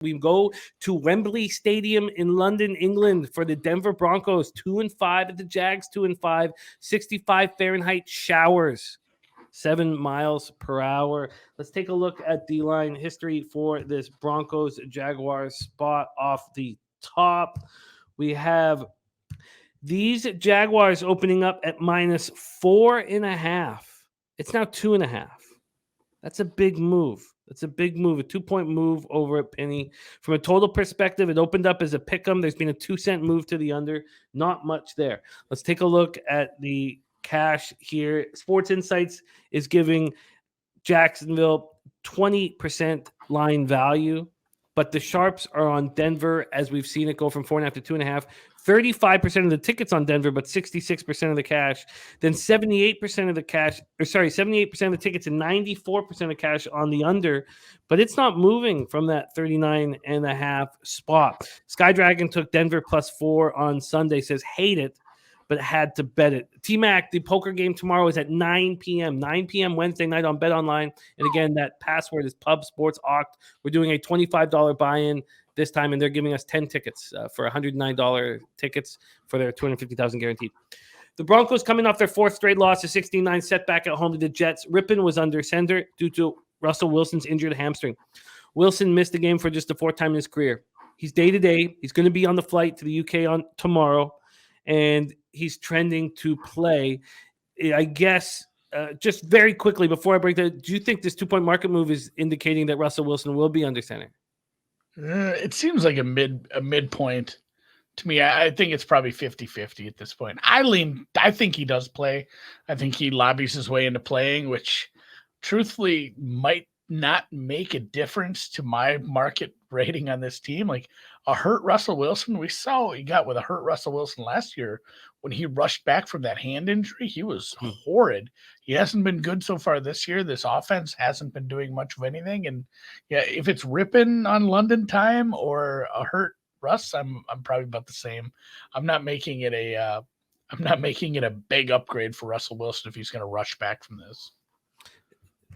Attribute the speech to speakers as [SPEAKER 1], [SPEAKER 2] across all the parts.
[SPEAKER 1] We go to Wembley Stadium in London, England for the Denver Broncos, 2-5 at the Jags, 2-5, 65 Fahrenheit showers, 7 miles per hour. Let's take a look at the line history for this Broncos Jaguars spot off the top. We have these Jaguars opening up at -4.5. It's now 2.5. That's a big move. That's a big move, a 2-point move over at Penny. From a total perspective, it opened up as a pick'em. There's been a 2-cent move to the under. Not much there. Let's take a look at the cash here. Sports Insights is giving Jacksonville 20% line value, but the sharps are on Denver, as we've seen it go from 4.5 to 2.5. 35% of the tickets on Denver, but 66% of the cash. Then 78% of the cash, 78% of the tickets and 94% of cash on the under, but it's not moving from that 39.5 spot. Sky Dragon took Denver +4 on Sunday, says hate it, but had to bet it. T-Mac, the poker game tomorrow is at 9 p.m. 9 p.m. Wednesday night on Bet Online. And again, that password is Pub Sports Oct. We're doing a $25 buy-in this time, and they're giving us 10 tickets for $109 tickets for their $250,000 guaranteed. The Broncos coming off their fourth straight loss, a 16-9 setback at home to the Jets. Rippon was under center due to Russell Wilson's injured hamstring. Wilson missed the game for just the fourth time in his career. He's day-to-day. He's going to be on the flight to the UK on tomorrow, and he's trending to play. I guess just very quickly before I break that, do you think this 2-point market move is indicating that Russell Wilson will be under center?
[SPEAKER 2] It seems like a midpoint to me. I think it's probably 50-50 at this point. I think he does play. I think he lobbies his way into playing, which truthfully might not make a difference to my market rating on this team. Like a hurt Russell Wilson, we saw what he got with a hurt Russell Wilson last year when he rushed back from that hand injury. He was horrid. He hasn't been good so far this year. This offense hasn't been doing much of anything. And yeah, if it's Rippon on London time or a hurt Russ, I'm probably about the same. I'm not making it a big upgrade for Russell Wilson if he's going to rush back from this.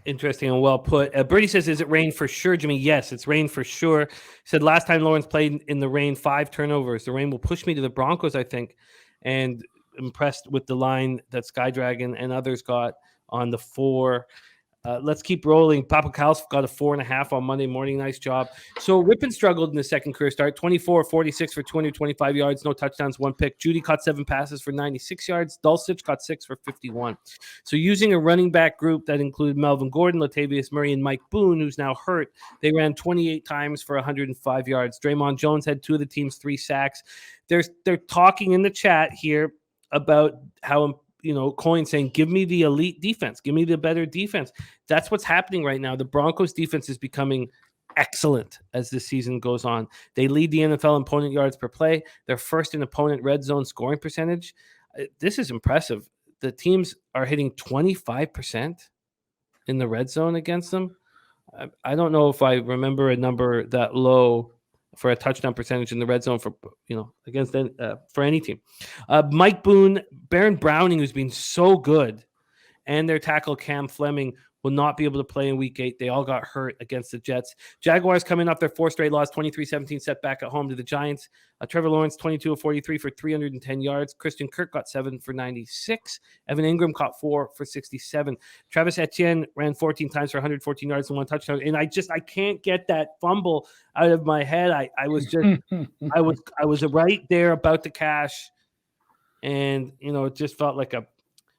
[SPEAKER 1] Interesting and well put. Birdie says, is it rain for sure, Jimmy? Yes, it's rain for sure. He said, last time Lawrence played in the rain, 5 turnovers. The rain will push me to the Broncos, I think. And impressed with the line that Sky Dragon and others got on the 4. Let's keep rolling. Papa Cal's got a 4.5 on Monday morning. Nice job. So Rippon struggled in the second career start. 24-46 for 225 yards, no touchdowns, 1 pick. Judy caught 7 passes for 96 yards. Dulcich caught 6 for 51. So using a running back group that included Melvin Gordon, Latavius Murray, and Mike Boone, who's now hurt, they ran 28 times for 105 yards. Draymond Jones had 2 of the team's 3 sacks. They're talking in the chat here about how Coyne saying, give me the elite defense. Give me the better defense. That's what's happening right now. The Broncos defense is becoming excellent as the season goes on. They lead the NFL in opponent yards per play. They're first in opponent red zone scoring percentage. This is impressive. The teams are hitting 25% in the red zone against them. I don't know if I remember a number that low for a touchdown percentage in the red zone for any team. Mike Boone, Baron Browning, who's been so good, and their tackle Cam Fleming will not be able to play in week 8. They all got hurt against the Jets. Jaguars coming off their 4th straight loss, 23-17 setback at home to the Giants. Trevor Lawrence, 22 of 43 for 310 yards. Christian Kirk got 7 for 96. Evan Ingram caught 4 for 67. Travis Etienne ran 14 times for 114 yards and 1 touchdown. And I can't get that fumble out of my head. I was right there about the cash, and it just felt like a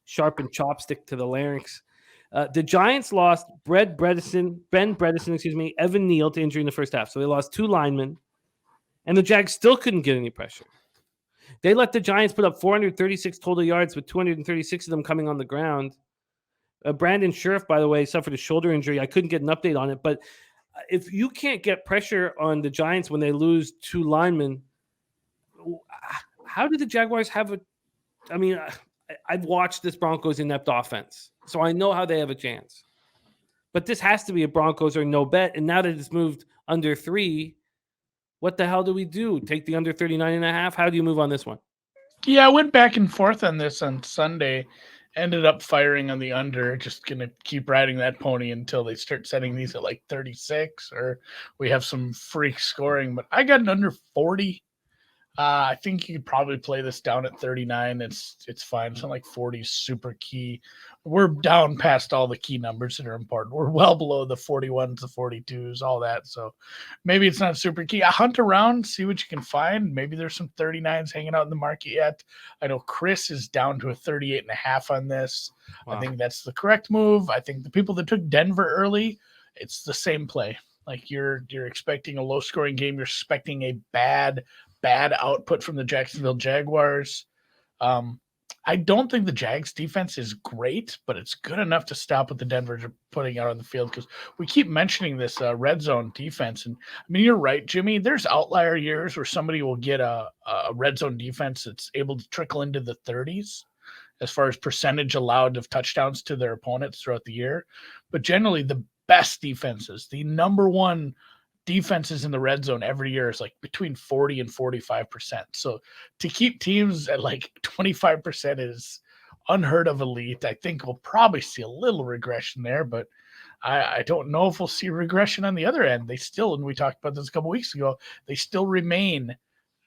[SPEAKER 1] sharpened chopstick to the larynx. The Giants lost Ben Bredesen, Evan Neal to injury in the first half. So they lost 2 linemen, and the Jags still couldn't get any pressure. They let the Giants put up 436 total yards, with 236 of them coming on the ground. Brandon Scherf, by the way, suffered a shoulder injury. I couldn't get an update on it, but if you can't get pressure on the Giants when they lose 2 linemen, how did the Jaguars have I've watched this Broncos inept offense, so I know how they have a chance. But this has to be a Broncos or no bet. And now that it's moved under 3, what the hell do we do? Take the under 39.5? How do you move on this one?
[SPEAKER 2] Yeah, I went back and forth on this on Sunday, ended up firing on the under. Just going to keep riding that pony until they start setting these at like 36 or we have some freak scoring. But I got an under 40. I think you could probably play this down at 39. It's fine. It's not like 40 is super key. We're down past all the key numbers that are important. We're well below the 41s, the 42s, all that. So maybe it's not super key. I hunt around, see what you can find. Maybe there's some 39s hanging out in the market yet. I know Chris is down to a 38.5 on this. Wow. I think that's the correct move. I think the people that took Denver early, it's the same play. Like you're expecting a low scoring game. You're expecting a bad output from the Jacksonville Jaguars. I don't think the Jags defense is great, but it's good enough to stop what the Denver's are putting out on the field because we keep mentioning this red zone defense. And I mean, you're right, Jimmy. There's outlier years where somebody will get a red zone defense that's able to trickle into the 30s as far as percentage allowed of touchdowns to their opponents throughout the year. But generally, the best defenses, the number one defenses in the red zone every year is like between 40 and 45%. So to keep teams at like 25% is unheard of elite. I think we'll probably see a little regression there, but I don't know if we'll see regression on the other end. They still, and we talked about this a couple weeks ago, they still remain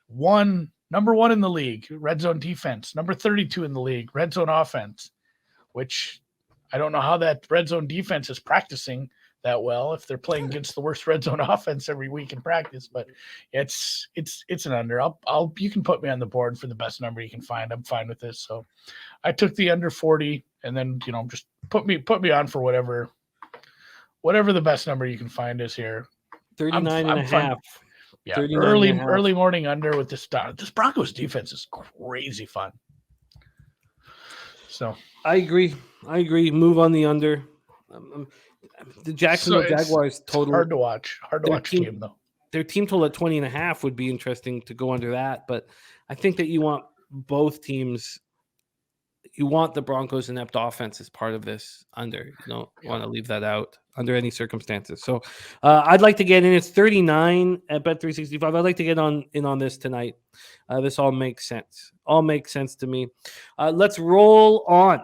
[SPEAKER 2] number one in the league, red zone defense, number 32 in the league, red zone offense, which I don't know how that red zone defense is practicing that well if they're playing against the worst red zone offense every week in practice, but it's an under. You can put me on the board for the best number you can find. I'm fine with this. So I took the under 40 and then, just put me on for whatever the best number you can find is here.
[SPEAKER 1] 39 and a half.
[SPEAKER 2] Yeah. Early morning under with this Broncos defense is crazy fun. So
[SPEAKER 1] I agree. Move on the under. The Jacksonville Jaguars total
[SPEAKER 2] hard to watch game though.
[SPEAKER 1] Their team total at 20.5 would be interesting to go under that, but I think that you want both teams. You want the Broncos inept offense as part of this under. You don't want to leave that out under any circumstances. So I'd like to get in. It's 39 at Bet365. I'd like to get in on this tonight. This all makes sense. All makes sense to me. Let's roll on.